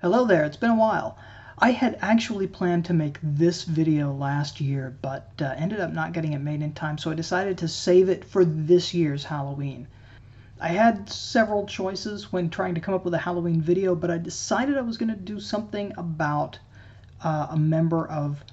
Hello there, it's been a while. I had actually planned to make this video last year, but ended up not getting it made in time, so I decided to save it for this year's Halloween. I had several choices when trying to come up with a Halloween video, but I decided I was going to do something about a member of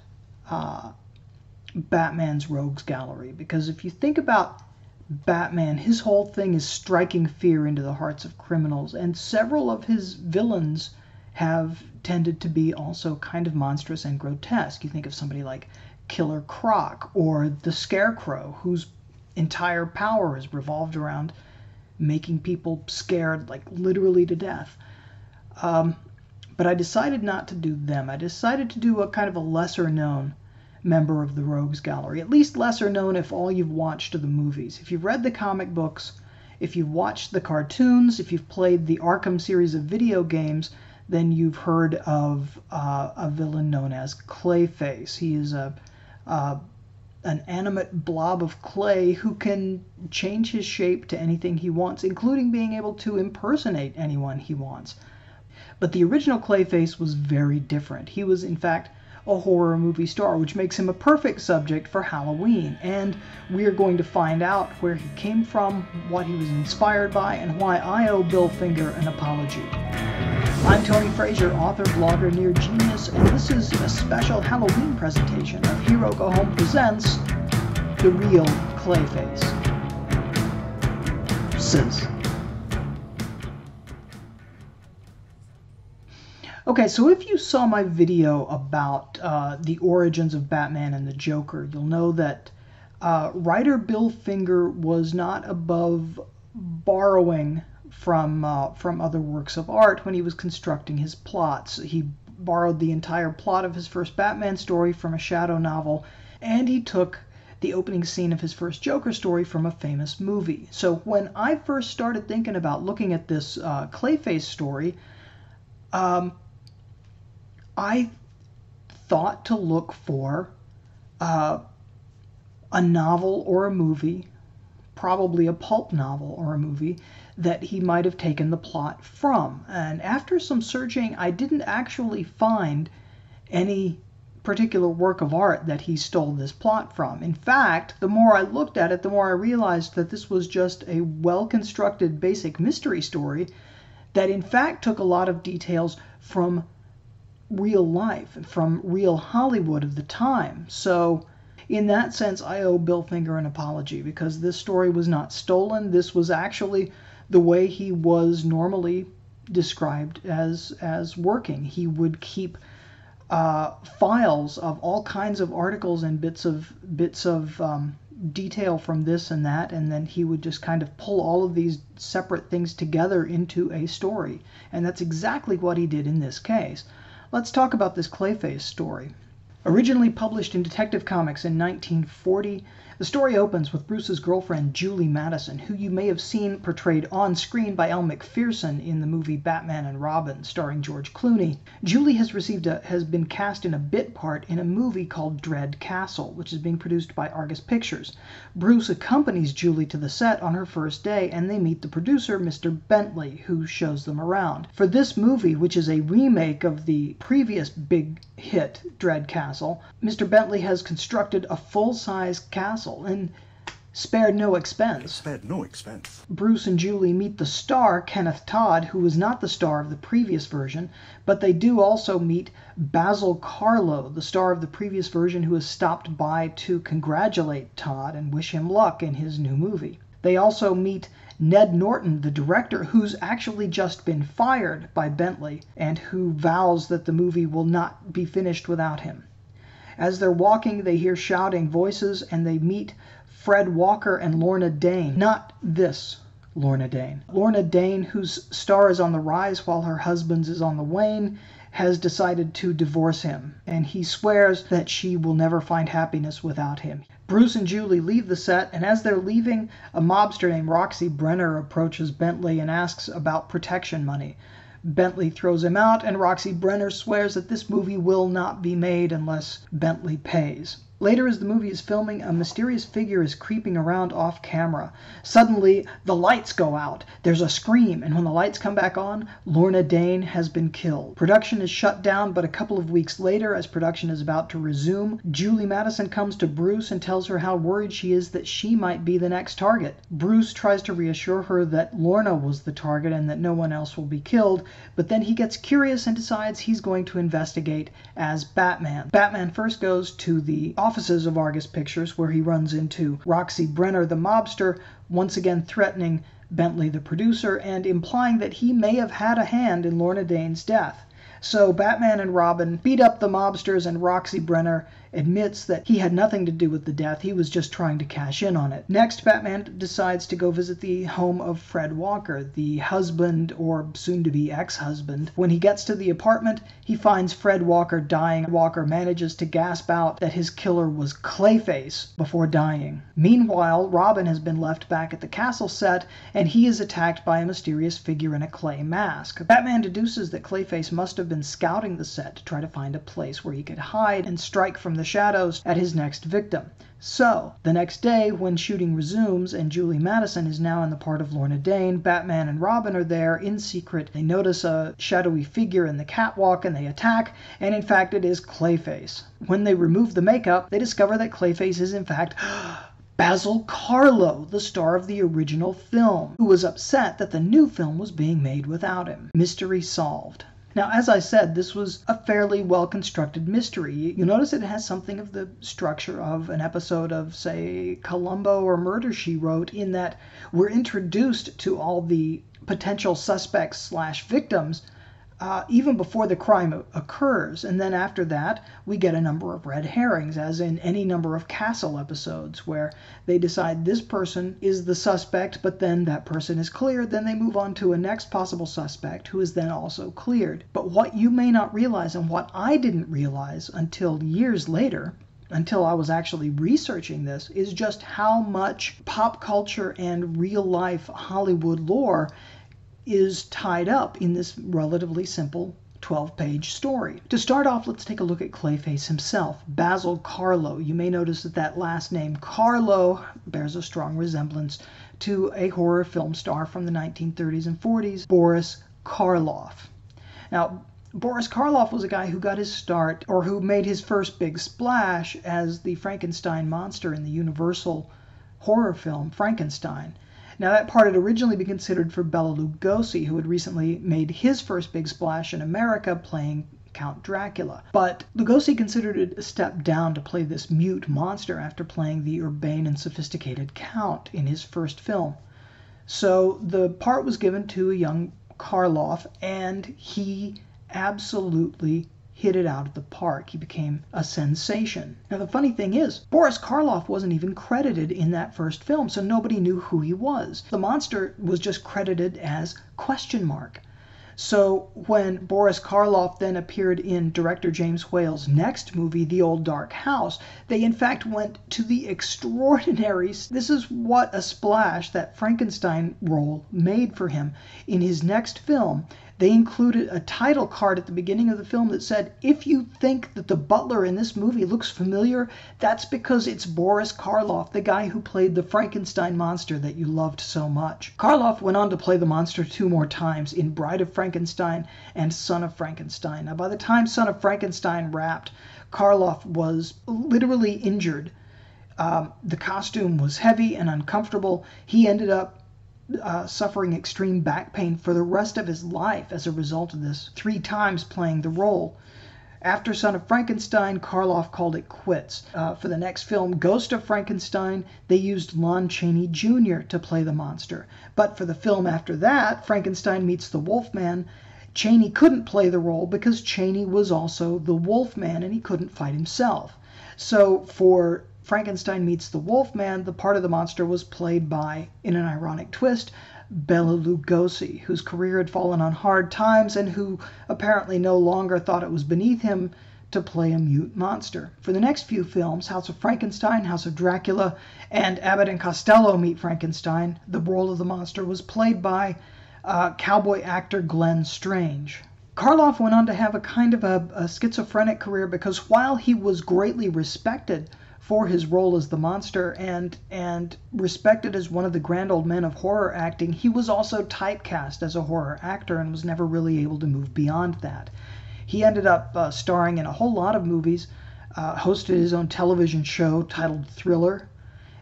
Batman's Rogues Gallery, because if you think about Batman, his whole thing is striking fear into the hearts of criminals, and several of his villains have tended to be also kind of monstrous and grotesque. You think of somebody like Killer Croc or the Scarecrow, whose entire power is revolved around making people scared, like literally to death. But I decided not to do them. I decided to do a kind of a lesser known member of the Rogues Gallery, at least lesser known if all you've watched are the movies. If you've read the comic books, if you've watched the cartoons, if you've played the Arkham series of video games, then you've heard of a villain known as Clayface. He is an animate blob of clay who can change his shape to anything he wants, including being able to impersonate anyone he wants. But the original Clayface was very different. He was, in fact, a horror movie star, which makes him a perfect subject for Halloween. And we're going to find out where he came from, what he was inspired by, and why I owe Bill Finger an apology. I'm Tony Frazier, author, blogger, near genius, and this is a special Halloween presentation of Hero Go Home Presents The Real Clayface. Okay, so if you saw my video about the origins of Batman and the Joker, you'll know that writer Bill Finger was not above borrowing from other works of art when he was constructing his plots. He borrowed the entire plot of his first Batman story from a Shadow novel, and he took the opening scene of his first Joker story from a famous movie. So when I first started thinking about looking at this Clayface story, I thought to look for a novel or a movie, probably a pulp novel or a movie, that he might have taken the plot from. And after some searching, I didn't actually find any particular work of art that he stole this plot from. In fact, the more I looked at it, the more I realized that this was just a well-constructed basic mystery story that in fact took a lot of details from real life, from real Hollywood of the time. So in that sense, I owe Bill Finger an apology, because this story was not stolen. This was actually the way he was normally described as working. He would keep files of all kinds of articles and bits of detail from this and that, and then he would just kind of pull all of these separate things together into a story. And that's exactly what he did in this case. Let's talk about this Clayface story. Originally published in Detective Comics in 1940, the story opens with Bruce's girlfriend, Julie Madison, who you may have seen portrayed on screen by Elle Macpherson in the movie Batman and Robin, starring George Clooney. Julie has been cast in a bit part in a movie called Dread Castle, which is being produced by Argus Pictures. Bruce accompanies Julie to the set on her first day, and they meet the producer, Mr. Bentley, who shows them around. For this movie, which is a remake of the previous big hit, Dread Castle, Mr. Bentley has constructed a full-size castle and spared no expense. Bruce and Julie meet the star, Kenneth Todd, who was not the star of the previous version, but they do also meet Basil Carlo, the star of the previous version, who has stopped by to congratulate Todd and wish him luck in his new movie. They also meet Ned Norton, the director, who's actually just been fired by Bentley and who vows that the movie will not be finished without him. As they're walking, they hear shouting voices, and they meet Fred Walker and Lorna Dane. Not this Lorna Dane. Lorna Dane, whose star is on the rise while her husband's is on the wane, has decided to divorce him, and he swears that she will never find happiness without him. Bruce and Julie leave the set, and as they're leaving, a mobster named Roxy Brenner approaches Bentley and asks about protection money. Bentley throws him out, and Roxy Brenner swears that this movie will not be made unless Bentley pays. Later, as the movie is filming, a mysterious figure is creeping around off camera. Suddenly, the lights go out. There's a scream, and when the lights come back on, Lorna Dane has been killed. Production is shut down, but a couple of weeks later, as production is about to resume, Julie Madison comes to Bruce and tells her how worried she is that she might be the next target. Bruce tries to reassure her that Lorna was the target and that no one else will be killed, but then he gets curious and decides he's going to investigate as Batman. Batman first goes to the offices of Argus Pictures, where he runs into Roxy Brenner, the mobster, once again threatening Bentley, the producer, and implying that he may have had a hand in Lorna Dane's death. So Batman and Robin beat up the mobsters, and Roxy Brenner admits that he had nothing to do with the death. He was just trying to cash in on it. Next, Batman decides to go visit the home of Fred Walker, the husband or soon-to-be ex-husband. When he gets to the apartment, he finds Fred Walker dying. Walker manages to gasp out that his killer was Clayface before dying. Meanwhile, Robin has been left back at the castle set, and he is attacked by a mysterious figure in a clay mask. Batman deduces that Clayface must have been scouting the set to try to find a place where he could hide and strike from the shadows at his next victim. So, the next day, when shooting resumes and Julie Madison is now in the part of Lorna Dane, Batman and Robin are there in secret. They notice a shadowy figure in the catwalk and they attack, and in fact it is Clayface. When they remove the makeup, they discover that Clayface is in fact Basil Carlo, the star of the original film, who was upset that the new film was being made without him. Mystery solved. Now, as I said, this was a fairly well-constructed mystery. You notice it has something of the structure of an episode of, say, Columbo or Murder, She Wrote, in that we're introduced to all the potential suspects/victims even before the crime occurs. And then after that, we get a number of red herrings, as in any number of Castle episodes, where they decide this person is the suspect, but then that person is cleared. Then they move on to a next possible suspect, who is then also cleared. But what you may not realize, and what I didn't realize until years later, until I was actually researching this, is just how much pop culture and real-life Hollywood lore is tied up in this relatively simple 12-page story. To start off, let's take a look at Clayface himself, Basil Carlo. You may notice that that last name, Carlo, bears a strong resemblance to a horror film star from the 1930s and 40s, Boris Karloff. Now, Boris Karloff was a guy who got his start, or who made his first big splash as the Frankenstein monster in the Universal horror film Frankenstein. Now, that part had originally been considered for Bela Lugosi, who had recently made his first big splash in America playing Count Dracula. But Lugosi considered it a step down to play this mute monster after playing the urbane and sophisticated Count in his first film. So the part was given to a young Karloff, and he absolutely hit it out of the park. He became a sensation. Now, the funny thing is, Boris Karloff wasn't even credited in that first film, so nobody knew who he was. The monster was just credited as ? So when Boris Karloff then appeared in director James Whale's next movie, The Old Dark House, they in fact went to the extraordinary, this is what a splash that Frankenstein role made for him. In his next film, they included a title card at the beginning of the film that said, if you think that the butler in this movie looks familiar, that's because it's Boris Karloff, the guy who played the Frankenstein monster that you loved so much. Karloff went on to play the monster 2 more times in Bride of Frankenstein and Son of Frankenstein. Now, by the time Son of Frankenstein wrapped, Karloff was literally injured. The costume was heavy and uncomfortable. He ended up suffering extreme back pain for the rest of his life as a result of this, 3 times playing the role. After Son of Frankenstein, Karloff called it quits. For the next film, Ghost of Frankenstein, they used Lon Chaney Jr. to play the monster. But for the film after that, Frankenstein Meets the Wolfman, Chaney couldn't play the role because Chaney was also the Wolfman and he couldn't fight himself. So for Frankenstein Meets the Wolfman, the part of the monster was played by, in an ironic twist, Bela Lugosi, whose career had fallen on hard times and who apparently no longer thought it was beneath him to play a mute monster. For the next few films, House of Frankenstein, House of Dracula, and Abbott and Costello Meet Frankenstein, the role of the monster was played by cowboy actor Glenn Strange. Karloff went on to have a kind of a schizophrenic career because while he was greatly respected for his role as the monster and respected as one of the grand old men of horror acting, he was also typecast as a horror actor and was never really able to move beyond that. He ended up starring in a whole lot of movies, hosted his own television show titled Thriller,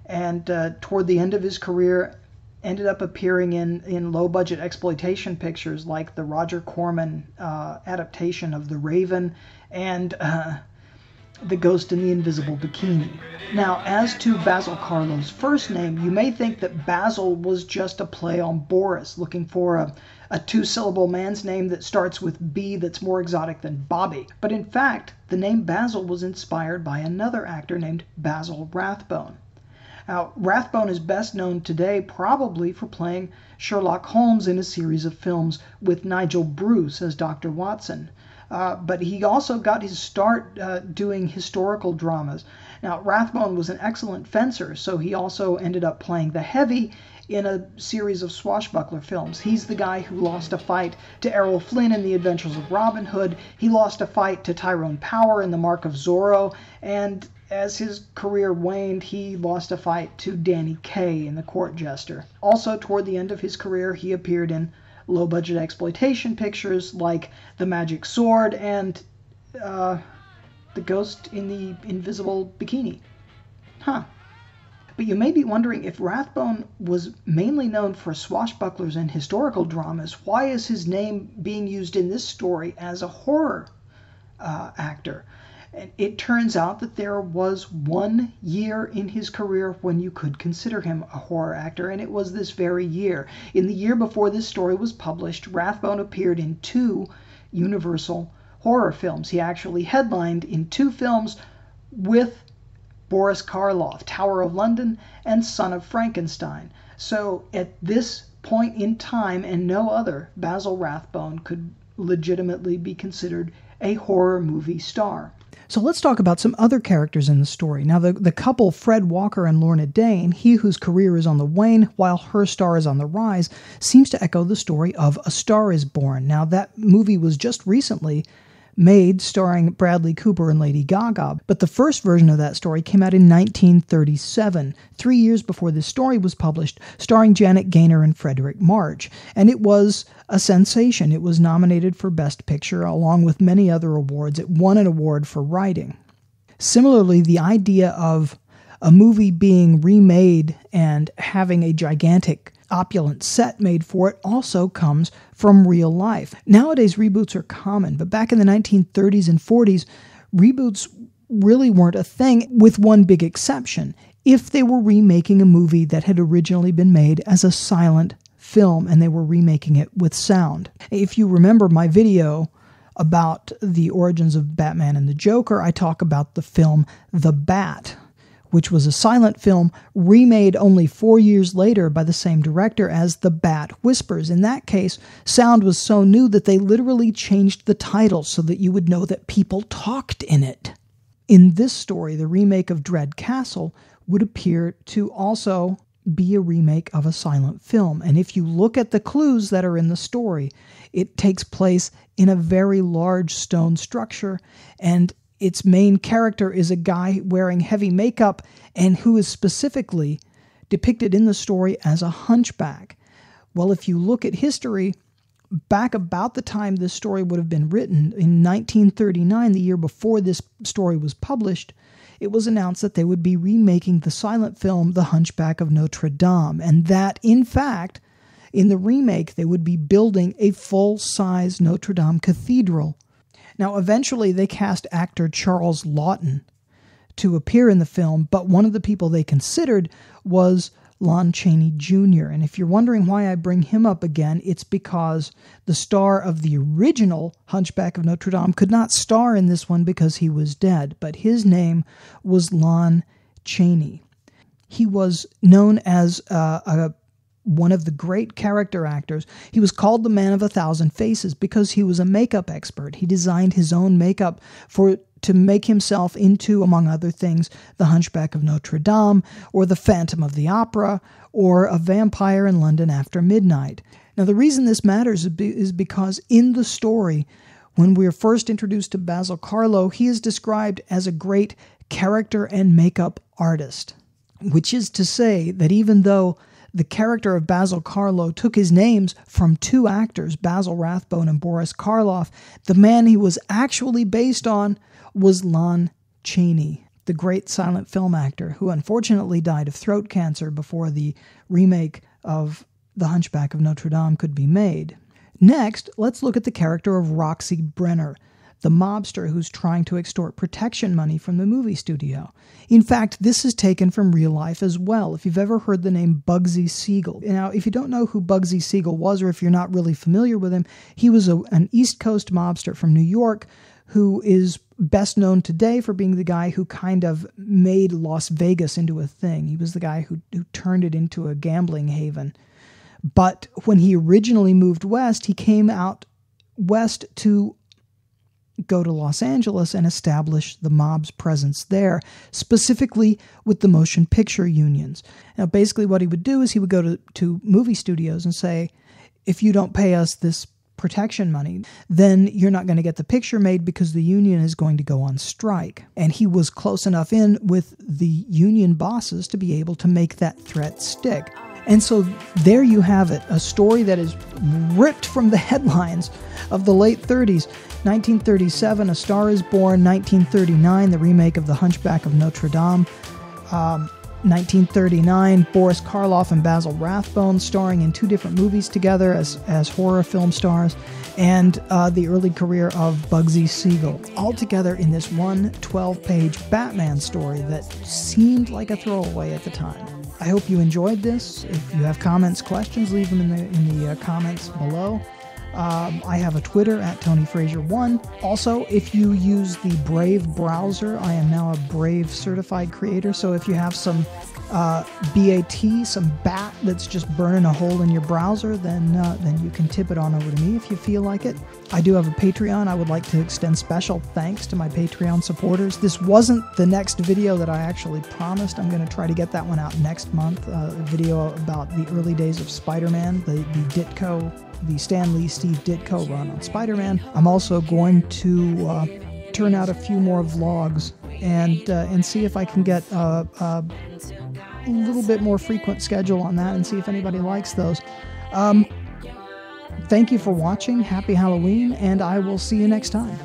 and toward the end of his career ended up appearing in low-budget exploitation pictures like the Roger Corman adaptation of The Raven and The Ghost in the Invisible Bikini. Now, as to Basil Karlo's first name, you may think that Basil was just a play on Boris, looking for a two-syllable man's name that starts with B that's more exotic than Bobby. But in fact, the name Basil was inspired by another actor named Basil Rathbone. Now, Rathbone is best known today probably for playing Sherlock Holmes in a series of films with Nigel Bruce as Dr. Watson. But he also got his start doing historical dramas. Now, Rathbone was an excellent fencer, so he also ended up playing the Heavy in a series of swashbuckler films. He's the guy who lost a fight to Errol Flynn in The Adventures of Robin Hood. He lost a fight to Tyrone Power in The Mark of Zorro, and as his career waned, he lost a fight to Danny Kaye in The Court Jester. Also, toward the end of his career, he appeared in low-budget exploitation pictures like The Magic Sword and The Ghost in the Invisible Bikini. But you may be wondering, if Rathbone was mainly known for swashbucklers and historical dramas, why is his name being used in this story as a horror actor? And it turns out that there was 1 year in his career when you could consider him a horror actor, and it was this very year. In the year before this story was published, Rathbone appeared in 2 Universal horror films. He actually headlined in 2 films with Boris Karloff, Tower of London and Son of Frankenstein. So at this point in time and no other, Basil Rathbone could legitimately be considered a horror movie star. So let's talk about some other characters in the story. Now, the couple Fred Walker and Lorna Dane, he whose career is on the wane while her star is on the rise, seems to echo the story of A Star is Born. Now, that movie was just recently made starring Bradley Cooper and Lady Gaga, but the first version of that story came out in 1937, 3 years before this story was published, starring Janet Gaynor and Frederick March. And it was a sensation. It was nominated for Best Picture, along with many other awards. It won an award for writing. Similarly, the idea of a movie being remade and having a gigantic opulent set made for it also comes from real life. Nowadays, reboots are common, but back in the 1930s and 40s, reboots really weren't a thing, with one big exception: if they were remaking a movie that had originally been made as a silent film and they were remaking it with sound. If you remember my video about the origins of Batman and the Joker, I talk about the film The Bat, which was a silent film remade only 4 years later by the same director as The Bat Whispers. In that case, sound was so new that they literally changed the title so that you would know that people talked in it. In this story, the remake of Dread Castle would appear to also be a remake of a silent film. And if you look at the clues that are in the story, it takes place in a very large stone structure, and its main character is a guy wearing heavy makeup and who is specifically depicted in the story as a hunchback. Well, if you look at history, back about the time this story would have been written, in 1939, the year before this story was published, it was announced that they would be remaking the silent film The Hunchback of Notre Dame, and that, in fact, in the remake, they would be building a full-size Notre Dame cathedral. Now, eventually, they cast actor Charles Laughton to appear in the film, but one of the people they considered was Lon Chaney Jr. And if you're wondering why I bring him up again, it's because the star of the original Hunchback of Notre Dame could not star in this one because he was dead, but his name was Lon Chaney. He was known as one of the great character actors. He was called the Man of 1,000 Faces because he was a makeup expert. He designed his own makeup to make himself into, among other things, the Hunchback of Notre Dame, or the Phantom of the Opera, or a vampire in London after midnight. Now, the reason this matters is because in the story, when we are first introduced to Basil Karlo, he is described as a great character and makeup artist, which is to say that even though the character of Basil Karloff took his names from two actors, Basil Rathbone and Boris Karloff, the man he was actually based on was Lon Chaney, the great silent film actor who unfortunately died of throat cancer before the remake of The Hunchback of Notre Dame could be made. Next, let's look at the character of Roxy Brenner, the mobster who's trying to extort protection money from the movie studio. In fact, this is taken from real life as well, if you've ever heard the name Bugsy Siegel. Now, if you don't know who Bugsy Siegel was, or if you're not really familiar with him, he was an East Coast mobster from New York who is best known today for being the guy who kind of made Las Vegas into a thing. He was the guy who turned it into a gambling haven. But when he originally moved west, he came out west to go to Los Angeles and establish the mob's presence there, specifically with the motion picture unions. Now, basically what he would do is he would go to movie studios and say, if you don't pay us this protection money, then you're not going to get the picture made because the union is going to go on strike. And he was close enough in with the union bosses to be able to make that threat stick. And so there you have it, a story that is ripped from the headlines of the late 30s. 1937, A Star is Born. 1939, the remake of The Hunchback of Notre Dame. 1939, Boris Karloff and Basil Rathbone starring in two different movies together as horror film stars. And the early career of Bugsy Siegel, all together in this one 12-page Batman story that seemed like a throwaway at the time. I hope you enjoyed this. If you have comments, questions, leave them in the comments below. I have a Twitter at TonyFrazier1. Also, if you use the Brave browser, I am now a Brave certified creator. So if you have some BAT, some bat that's just burning a hole in your browser, then you can tip it on over to me if you feel like it. I do have a Patreon. I would like to extend special thanks to my Patreon supporters. This wasn't the next video that I actually promised. I'm going to try to get that one out next month. A video about the early days of Spider-Man, the Ditko, the Stan Lee, Steve Ditko run on Spider-Man. I'm also going to turn out a few more vlogs and see if I can get a little bit more frequent schedule on that and see if anybody likes those. Thank you for watching. Happy Halloween, and I will see you next time.